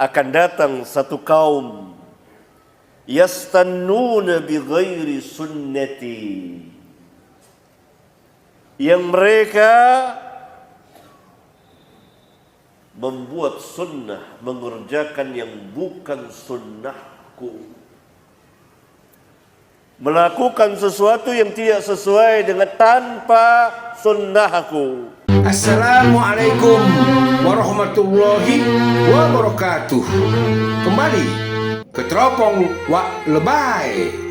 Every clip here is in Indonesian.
akan datang satu kaum yastannuna bi ghairi sunnati, yang mereka membuat sunnah, mengerjakan yang bukan sunnahku, melakukan sesuatu yang tidak sesuai dengan tanpa sunnahku. Assalamualaikum warahmatullahi wabarakatuh. Kembali ke Teropong Wak Lebay.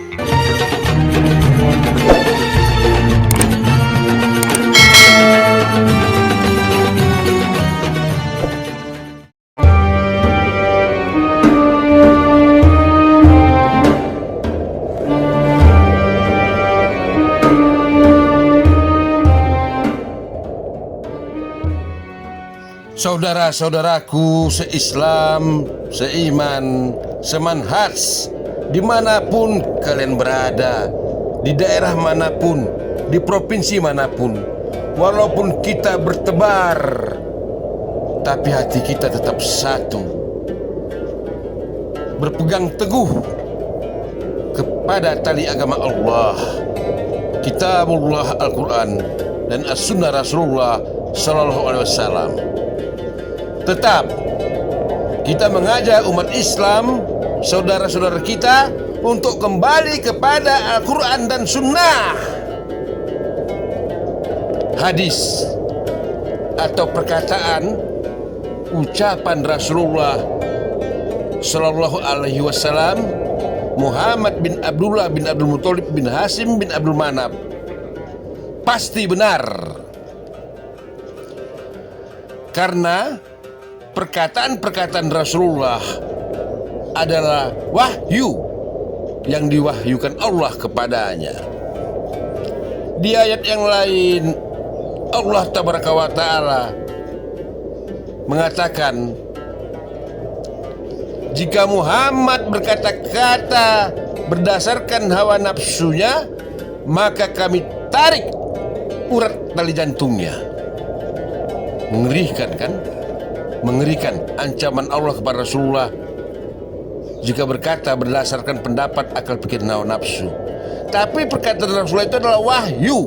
Saudara-saudaraku seislam, seiman, semanhaj, dimanapun kalian berada, di daerah manapun, di provinsi manapun, walaupun kita bertebar, tapi hati kita tetap satu, berpegang teguh kepada tali agama Allah, Kitabullah Al-Quran dan As-Sunnah Rasulullah Sallallahu Alaihi Wasallam. Tetap kita mengajak umat Islam, saudara-saudara kita, untuk kembali kepada Al-Quran dan Sunnah. Hadis atau perkataan, ucapan Rasulullah Sallallahu Alaihi Wasallam, Muhammad bin Abdullah bin Abdul Muthalib bin Hasim bin Abdul Manaf, pasti benar. Karena perkataan-perkataan Rasulullah adalah wahyu yang diwahyukan Allah kepadanya. Di ayat yang lain, Allah Tabaraka wa Ta'ala mengatakan, jika Muhammad berkata-kata berdasarkan hawa nafsunya, maka kami tarik urat tali jantungnya. Mengerikan kan? Mengerikan ancaman Allah kepada Rasulullah jika berkata berdasarkan pendapat, akal, pikir, hawa nafsu. Tapi perkataan Rasulullah itu adalah wahyu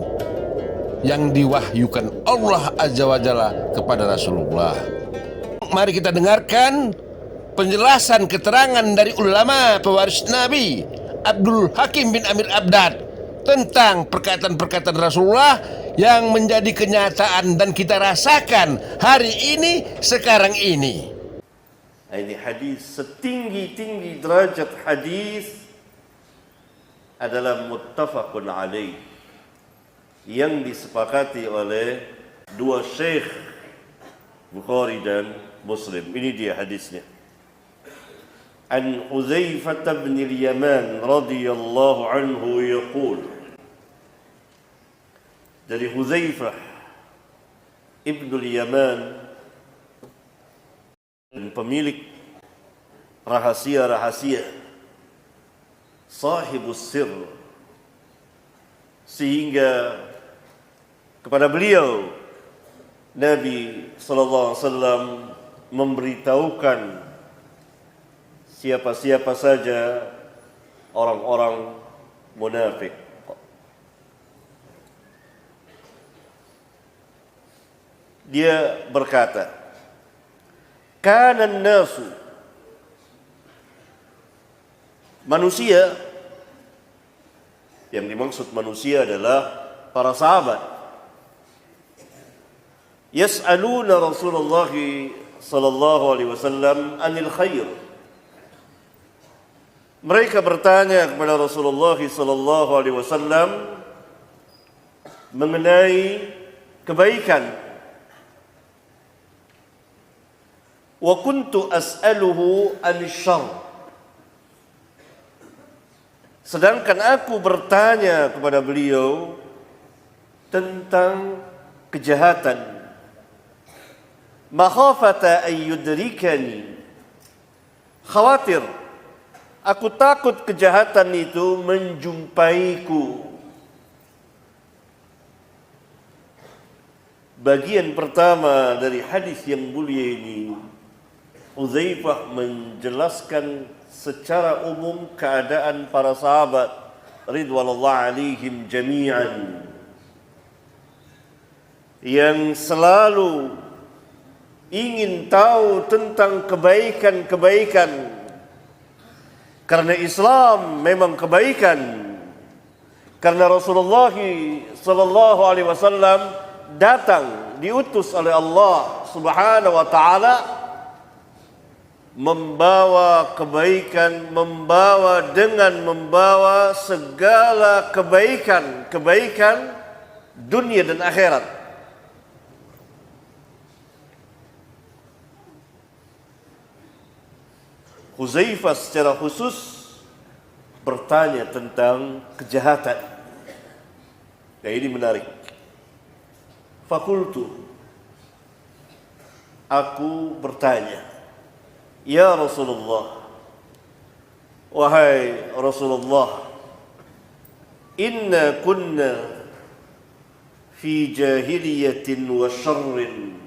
yang diwahyukan Allah Azza wa Jalla kepada Rasulullah. Mari kita dengarkan penjelasan keterangan dari ulama pewaris Nabi Abdul Hakim bin Amir Abdad tentang perkataan-perkataan Rasulullah yang menjadi kenyataan dan kita rasakan hari ini, sekarang ini. Ini hadis, setinggi-tinggi derajat hadis adalah muttafaqun alaih, yang disepakati oleh dua syekh Bukhari dan Muslim. Ini dia hadisnya. An Hudzaifah bin al-Yaman radhiyallahu anhu yaqul, dari Hudzaifah Ibnul Yaman, pemilik rahasia-rahasia, sahibus sir, sehingga kepada beliau Nabi sallallahu alaihi wasallam memberitahukan siapa-siapa saja orang-orang munafik. Dia berkata, kana nasu, manusia, yang dimaksud manusia adalah para sahabat, yas'aluna Rasulullah sallallahu alaihi wasallam anil khair. Mereka bertanya kepada Rasulullah sallallahu alaihi wasallam mengenai kebaikan. Wa kuntu as'aluhu an-syarr. Sedangkan aku bertanya kepada beliau tentang kejahatan. Makhafata ay yudrikani. Khawatir, aku takut kejahatan itu menjumpaiku. Bagian pertama dari hadis yang mulia ini Hudzaifah menjelaskan secara umum keadaan para sahabat ridwanullah alaihim jami'an yang selalu ingin tahu tentang kebaikan-kebaikan, karena Islam memang kebaikan, karena Rasulullah sallallahu alaihi wasallam datang diutus oleh Allah Subhanahu wa taala membawa kebaikan, membawa segala kebaikan dunia dan akhirat. Hudzaifah secara khusus bertanya tentang kejahatan. Nah, ini menarik. Fakultu, aku bertanya, ya Rasulullah, wahai Rasulullah, inna kunna fi jahiliyatin wa syarrin.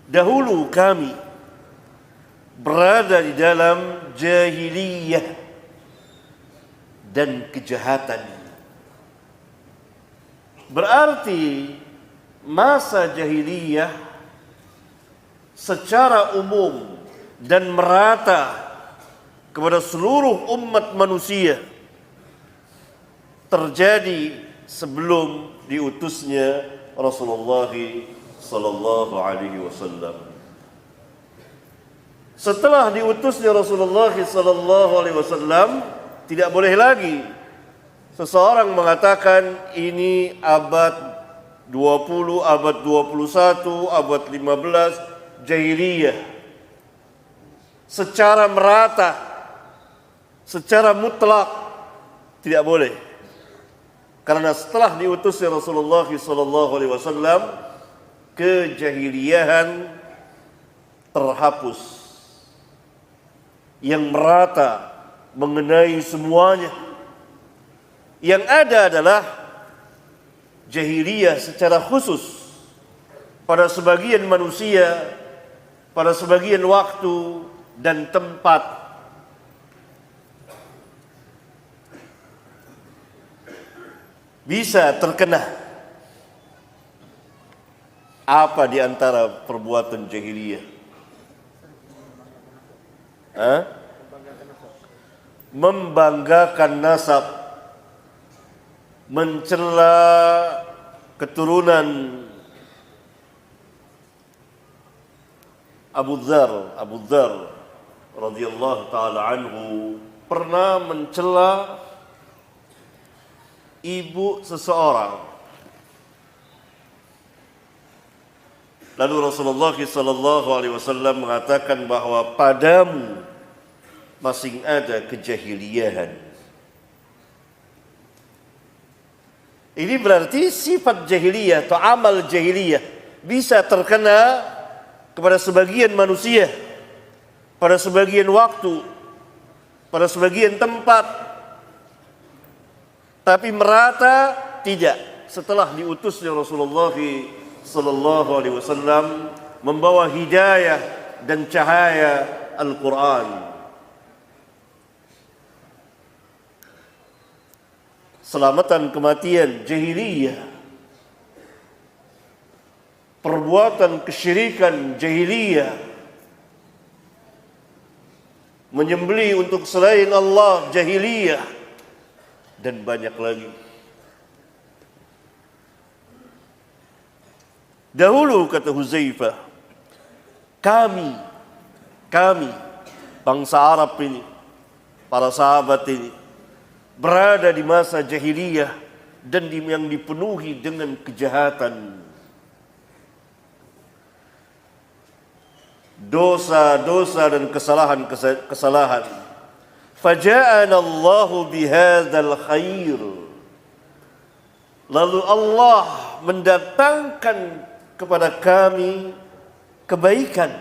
Dahulu kami berada di dalam jahiliyah dan kejahatan. Berarti masa jahiliyah secara umum dan merata kepada seluruh umat manusia terjadi sebelum diutusnya Rasulullah sallallahu alaihi wasallam. Setelah diutusnya Rasulullah sallallahu alaihi wasallam, tidak boleh lagi seseorang mengatakan ini abad 20, abad 21, abad 15 jahiliyah secara merata, secara mutlak, tidak boleh. Karena setelah diutusnya Rasulullah sallallahu alaihi wasallam, kejahiliyahan terhapus, yang merata mengenai semuanya. Yang ada adalah jahiliyah secara khusus pada sebagian manusia, pada sebagian waktu dan tempat. Bisa terkena. Apa di antara perbuatan jahiliyah? Membanggakan nasab, mencela keturunan Abu Dzar radhiyallahu taala anhu pernah mencela ibu seseorang. Lalu Rasulullah sallallahu alaihi wasallam mengatakan bahwa padamu masih ada kejahiliahan. Ini berarti sifat jahiliyah atau amal jahiliyah bisa terkena kepada sebagian manusia, pada sebagian waktu, pada sebagian tempat, tapi merata tidak. Setelah diutusnya Rasulullah sallallahu alaihi wasallam membawa hidayah dan cahaya Al-Quran. Selamatan kematian jahiliyah, perbuatan kesyirikan jahiliyah, menyembelih untuk selain Allah jahiliyah, dan banyak lagi. Dahulu, kata Hudzaifah, kami bangsa Arab ini, para sahabat ini berada di masa jahiliyah dan yang dipenuhi dengan kejahatan, dosa-dosa dan kesalahan. Faja'ana Allahu bihadzal khair. Lalu Allah mendatangkan kepada kami kebaikan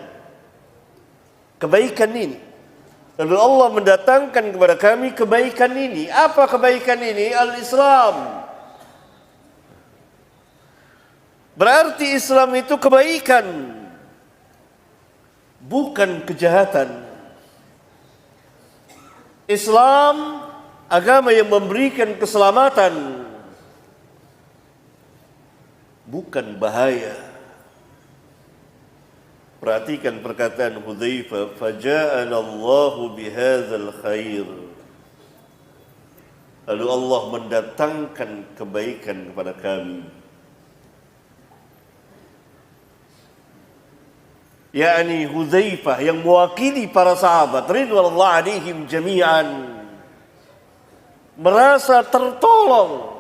ini. Lalu Allah mendatangkan kepada kami kebaikan ini. Apa kebaikan ini? Al-Islam. Berarti Islam itu kebaikan. bukan kejahatan. Islam agama yang memberikan keselamatan, bukan bahaya. Perhatikan perkataan Hudzaifah, faja'ana Allahu bihadzal khair. Lalu Allah mendatangkan kebaikan kepada kami. Yakni Hudzaifah yang mewakili para sahabat ridwanullah alaihim jami'an merasa tertolong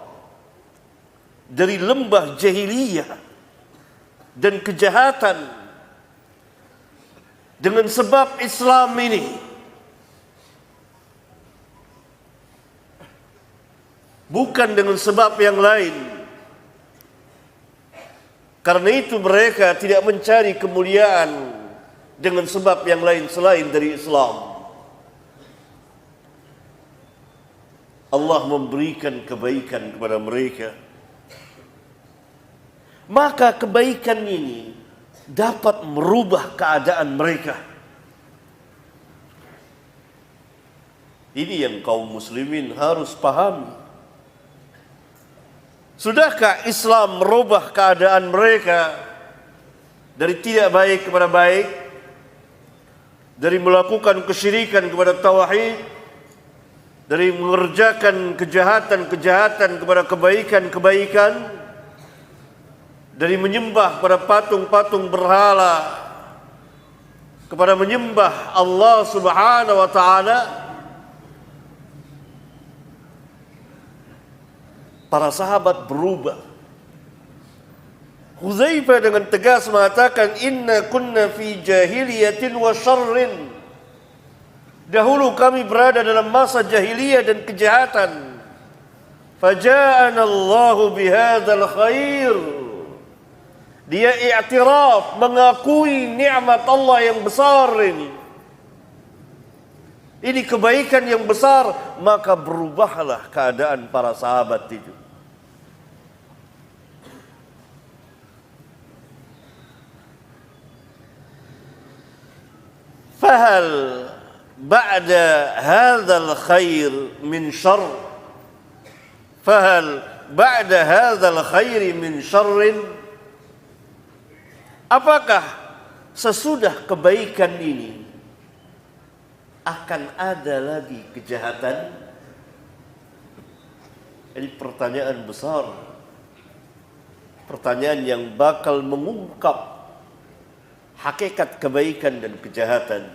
dari lembah jahiliyah dan kejahatan dengan sebab Islam ini. Bukan dengan sebab yang lain. Karena itu mereka tidak mencari kemuliaan dengan sebab yang lain selain dari Islam. Allah memberikan kebaikan kepada mereka. Maka kebaikan ini dapat merubah keadaan mereka. Ini yang kaum muslimin harus pahami. Sudahkah Islam merubah keadaan mereka dari tidak baik kepada baik, dari melakukan kesyirikan kepada tauhid, dari mengerjakan kejahatan-kejahatan kepada kebaikan-kebaikan, dari menyembah pada patung-patung berhala kepada menyembah Allah Subhanahu wa taala? Para sahabat berubah. Hudzaifah dengan tegas mengatakan, inna kunna fi jahiliyatin wa syarrin. Dahulu kami berada dalam masa jahiliyah dan kejahatan. Faja'ana Allahu bihadzal khair. Dia i'tiraf, mengakui nikmat Allah yang besar ini. Ini kebaikan yang besar, maka berubahlah keadaan para sahabat itu. Fahal ba'da hadzal khair min syarr? Fahal ba'da hadzal khair min syarrin? Apakah sesudah kebaikan ini akan ada lagi kejahatan? Ini pertanyaan besar. Pertanyaan yang bakal mengungkap hakikat kebaikan dan kejahatan.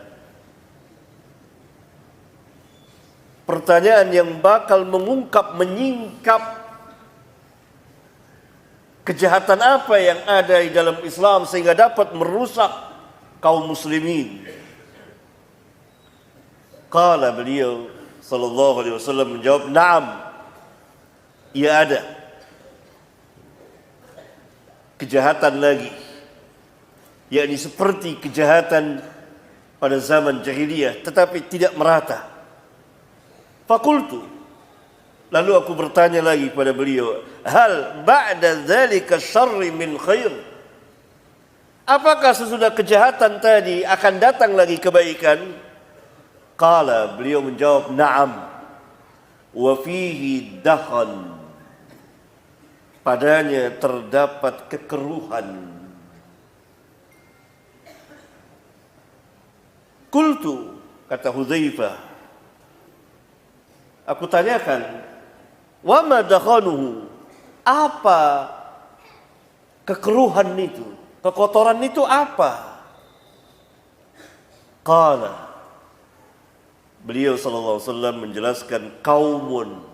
Pertanyaan yang bakal mengungkap, menyingkap kejahatan apa yang ada di dalam Islam sehingga dapat merusak kaum muslimin. Qala beliau sallallahu alaihi wasallam menjawab, "Na'am." Ia ada kejahatan lagi, yakni seperti kejahatan pada zaman jahiliyah tetapi tidak merata. Fakultu, lalu aku bertanya lagi kepada beliau, hal ba'da dzalika syarri min khair? Apakah sesudah kejahatan tadi akan datang lagi kebaikan? Qala, beliau menjawab, na'am, wa fihi dakhan. Padanya terdapat kekeruhan. Qultu, kata Hudzaifah, aku tanyakan, wa ma dakhanuhu? Apa kekeruhan itu? Kekotoran itu apa? Qala, beliau sallallahu alaihi wasallam menjelaskan, kaumun,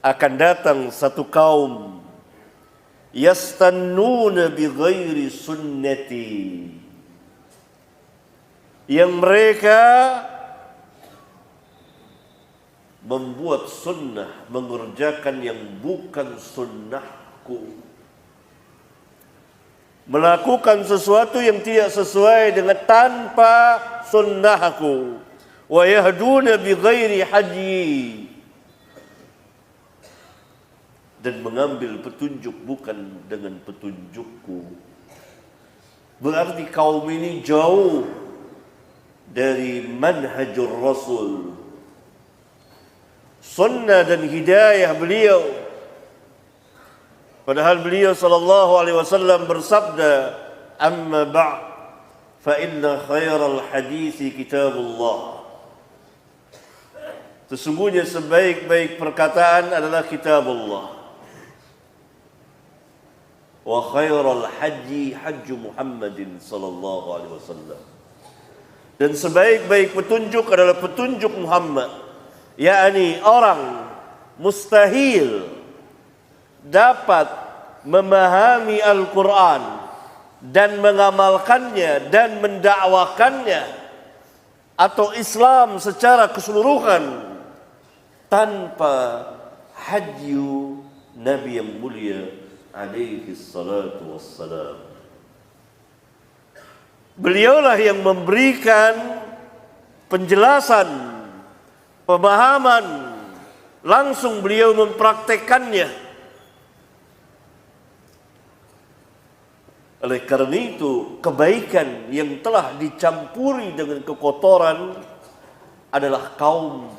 akan datang satu kaum, yastannuna bi ghairi sunnati, yang mereka membuat sunnah, mengerjakan yang bukan sunnahku, melakukan sesuatu yang tidak sesuai dengan tanpa sunnahku, wa yahduna bi ghairi hadyi, dan mengambil petunjuk bukan dengan petunjukku. Berarti kaum ini jauh dari manhajur Rasul, sunnah dan hidayah beliau. Padahal beliau sallallahu alaihi wasallam bersabda, "Amma ba'd, fa inna khairal hadisi kitabullah." Sesungguhnya sebaik-baik perkataan adalah kitabullah. Wa khairal haji hajju Muhammadin sallallahu alaihi wasallam. Dan sebaik-baik petunjuk adalah petunjuk Muhammad. Yakni orang mustahil dapat memahami Al-Quran dan mengamalkannya dan mendakwakannya atau Islam secara keseluruhan tanpa hajju Nabi yang mulia alaihi salatu wassalam. Beliaulah yang memberikan penjelasan, pemahaman, langsung beliau mempraktekannya. Oleh karena itu, kebaikan yang telah dicampuri dengan kekotoran adalah kaum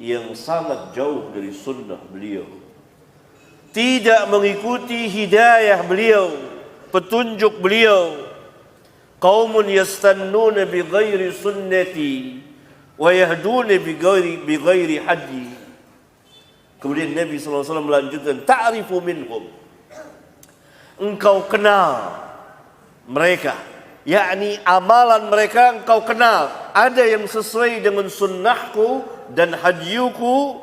yang sangat jauh dari sunnah beliau, tidak mengikuti hidayah beliau, petunjuk beliau. Qaumun yastannuna bi ghairi sunnati wa yahduna bi ghairi haji. Kemudian Nabi SAW melanjutkan, ta'rifu minhum, engkau kenal mereka, yakni amalan mereka engkau kenal. Ada yang sesuai dengan sunnahku dan hajiku,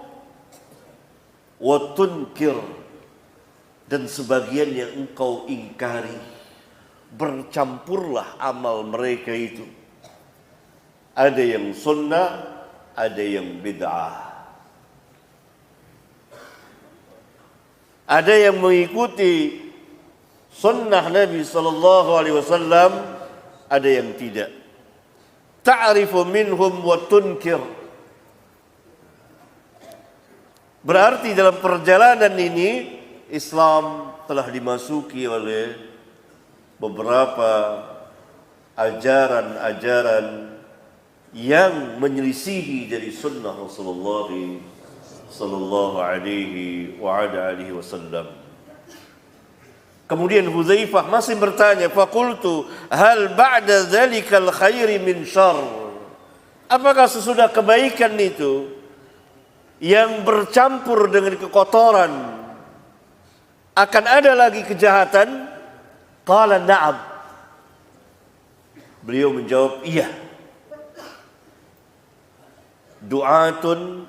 wa tunkir, dan sebagian yang engkau ingkari. Bercampurlah amal mereka itu. Ada yang sunnah, ada yang bid'ah. Ada yang mengikuti sunnah Nabi sallallahu alaihi wasallam, ada yang tidak. Ta'rifu minhum wa tunkir. Berarti dalam perjalanan ini Islam telah dimasuki oleh beberapa ajaran-ajaran yang menyelisihi dari sunnah Rasulullah sallallahu alaihi wa ala alihi wasallam. Kemudian Hudzaifah masih bertanya, faqultu hal ba'da dzalikal khairi min syarr? Apakah sesudah kebaikan itu yang bercampur dengan kekotoran akan ada lagi kejahatan? Qala na'am. Beliau menjawab, iya. Du'atun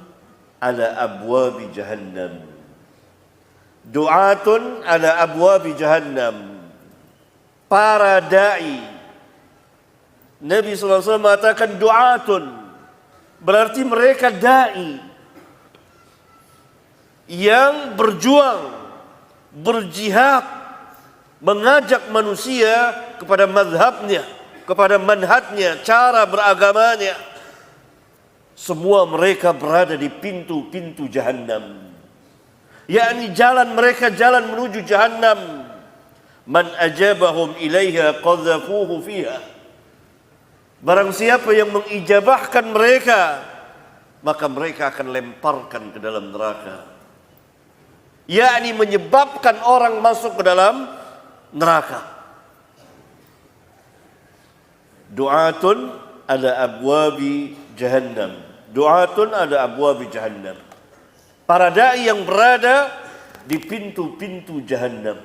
ala abwabi jahannam. Du'atun ala abwabi jahannam. Para da'i. Nabi SAW mengatakan du'atun. Berarti mereka da'i yang berjuang, berjihad, mengajak manusia kepada mazhabnya, kepada manhajnya, cara beragamanya. Semua mereka berada di pintu-pintu jahannam. Yakni jalan mereka jalan menuju jahannam. Man ajabahum ilaiha qadzafuhu fiha. Barang siapa yang mengijabahkan mereka, maka mereka akan lemparkan ke dalam neraka. Yakni menyebabkan orang masuk ke dalam neraka. Du'atun ala abwabi jahannam. Du'atun ala abwabi jahannam. Para da'i yang berada di pintu-pintu jahannam.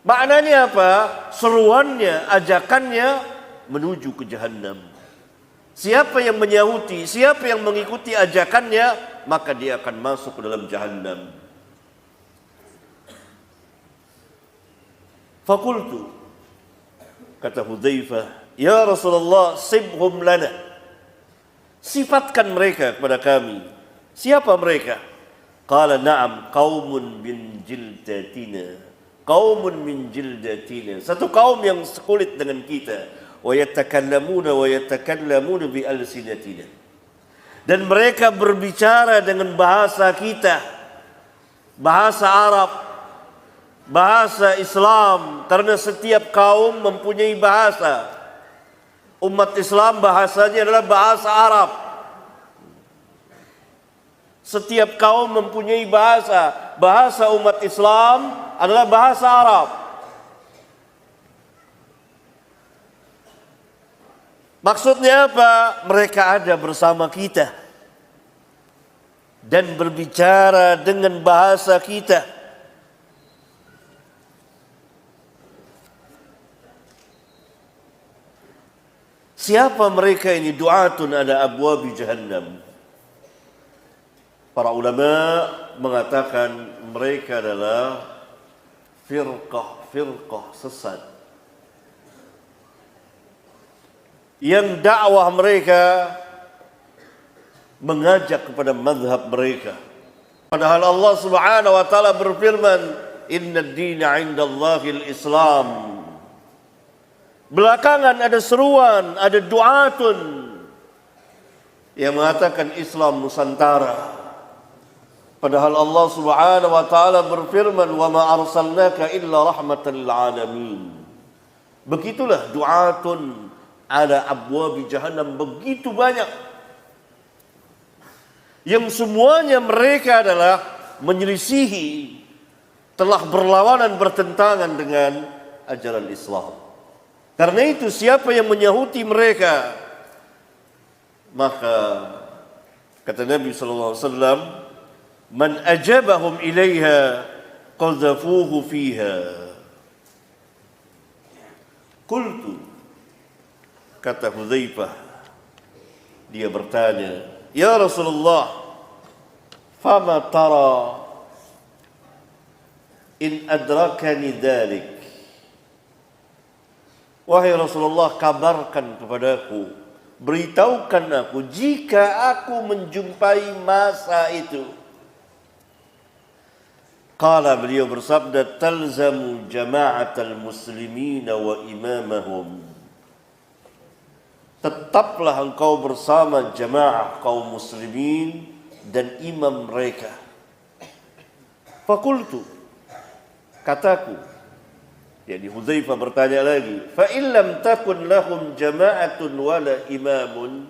Maknanya apa? Seruannya, ajakannya menuju ke jahannam. Siapa yang menyahuti, siapa yang mengikuti ajakannya, maka dia akan masuk ke dalam jahannam. Fakultu, kata Hudzaifah, ya Rasulullah, sibhum lana. Sifatkan mereka kepada kami. Siapa mereka? Qala na'am, qaumun min jildatina. Qaumun min jildatina. Satu kaum yang sekulit dengan kita. Wa yatakallamuna bi alsinatina. Dan mereka berbicara dengan bahasa kita, bahasa Arab. bahasa Islam, karena setiap kaum mempunyai bahasa. Umat Islam bahasanya adalah bahasa Arab. Setiap kaum mempunyai bahasa. Bahasa umat Islam adalah bahasa Arab. Maksudnya apa? Mereka ada bersama kita dan berbicara dengan bahasa kita. Siapa mereka ini? Du'atun ala abwabi jahannam. Para ulama mengatakan mereka adalah firqah sesat, yang dakwah mereka mengajak kepada mazhab mereka. Padahal Allah Subhanahu wa taala berfirman, "Inna ad-dina 'indallahil Islam." Belakangan ada seruan, ada du'atun yang mengatakan Islam Nusantara. Padahal Allah Subhanahu wa taala berfirman, "Wa ma arsalnaka illa rahmatan lil alamin." Begitulah du'atun ala abwabi jahannam, begitu banyak, yang semuanya mereka adalah menyelisihi, telah berlawanan, bertentangan dengan ajaran Islam. Karena itu siapa yang menyahuti mereka, maka kata Nabi sallallahu alaihi wasallam, "Man ajabahum ilaiha qadhafuhu fiha." Qultu, kata Hudzaifah, dia bertanya, "Ya Rasulullah, fama tara in adrakani dzalik?" Wahai Rasulullah, kabarkan kepadaku, beritahukan aku jika aku menjumpai masa itu. Qala, beliau bersabda, "Talzamu jama'atal muslimina wa imamahum." Tetaplah engkau bersama jamaah kaum muslimin dan imam mereka. Fakultu, kataku, jadi Hudzaifah bertanya lagi, "Fa illam takun lahum jama'atun wala imamun?"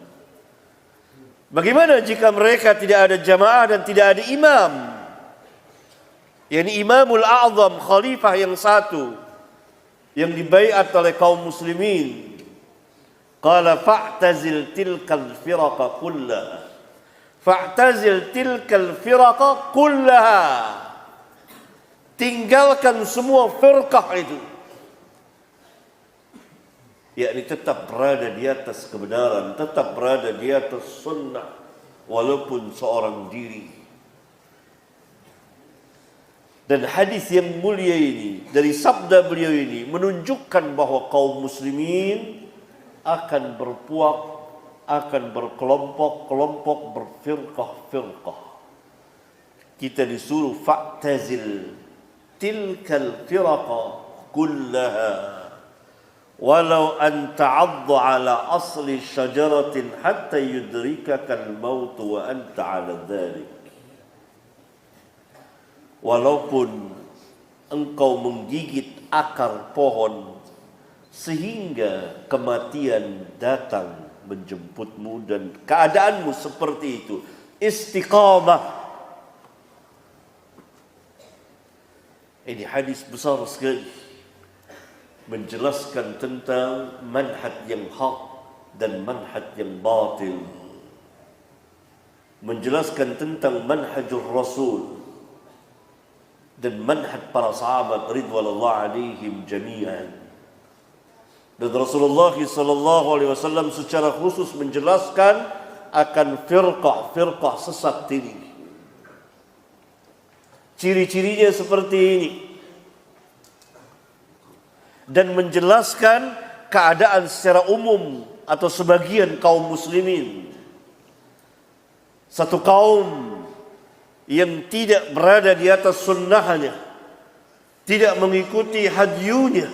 Bagaimana jika mereka tidak ada jamaah dan tidak ada imam? Yani Imamul A'zam, khalifah yang satu, yang dibaiat oleh kaum muslimin. Qala fa'tazil tilkal firaqa kullaha. Fa'tazil tilkal firaqa kullaha. Tinggalkan semua firqah itu, yakni tetap berada di atas kebenaran, tetap berada di atas sunnah, walaupun seorang diri. Dan hadis yang mulia ini, dari sabda beliau ini, menunjukkan bahwa kaum muslimin akan berpuak, akan berkelompok-kelompok, berfirqah-firqah. Kita disuruh fa'tazil tilkal firaqa kullaha walau an ta'adda ala asli syajaratin hatta yudrikaka al-maut wa anta ala dhalik. Walaupun engkau menggigit akar pohon sehingga kematian datang menjemputmu, dan keadaanmu seperti itu, istiqamah. Ini hadis besar sekali, menjelaskan tentang manhaj yang hak dan manhaj yang batil, menjelaskan tentang manhajul Rasul dan manhaj para sahabat ridwanullah alaihim jami'an. Dan Rasulullah sallallahu alaihi wasallam secara khusus menjelaskan akan firqah sesat ini. Ciri-cirinya seperti ini, dan menjelaskan keadaan secara umum atau sebagian kaum muslimin. Satu kaum yang tidak berada di atas sunnahnya, tidak mengikuti hadyunya,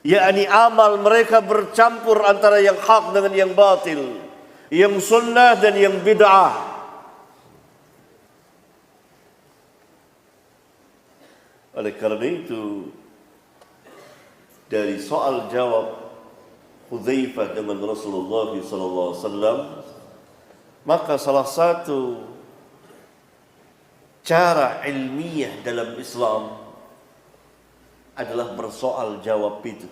yakni amal mereka bercampur antara yang hak dengan yang batil, yang sunnah dan yang bid'ah. Oleh karena itu, dari soal jawab Hudzaifah dengan Rasulullah SAW, maka salah satu cara ilmiah dalam Islam adalah bersoal jawab itu.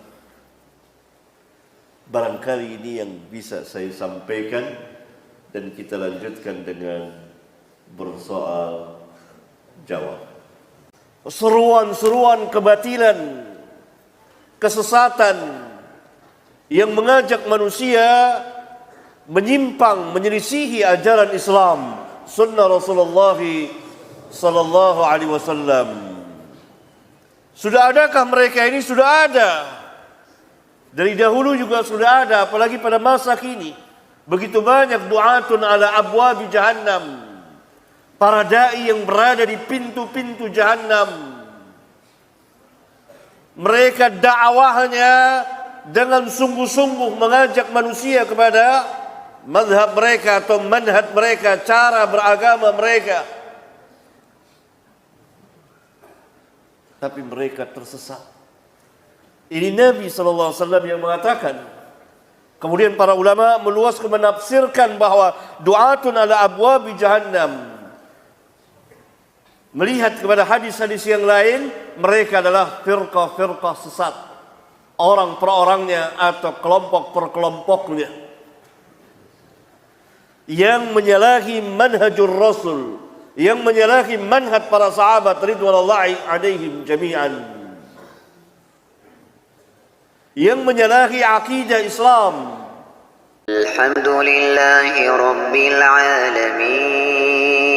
Barangkali ini yang bisa saya sampaikan, dan kita lanjutkan dengan bersoal jawab. Seruan-seruan kebatilan, kesesatan yang mengajak manusia menyimpang, menyelisihi ajaran Islam, sunnah Rasulullah sallallahu alaihi wasallam. Sudah adakah mereka ini? Sudah ada. Dari dahulu juga sudah ada, apalagi pada masa kini. Begitu banyak du'atun ala abwabi jahannam. Para dai yang berada di pintu-pintu jahannam. Mereka dakwahnya dengan sungguh-sungguh mengajak manusia kepada mazhab mereka atau manhaj mereka, cara beragama mereka. Tapi mereka tersesat. Ini Nabi SAW yang mengatakan. Kemudian para ulama meluaskan menafsirkan bahwa du'atun ala abwabi jahannam, melihat kepada hadis-hadis yang lain, mereka adalah firqah-firqah sesat, orang per orangnya atau kelompok per kelompoknya, yang menyalahi manhajur Rasul, yang menyalahi manhaj para sahabat ridwanullahi alaihim jami'an, yang menyalahi akidah Islam. Alhamdulillahi Rabbil Alamin.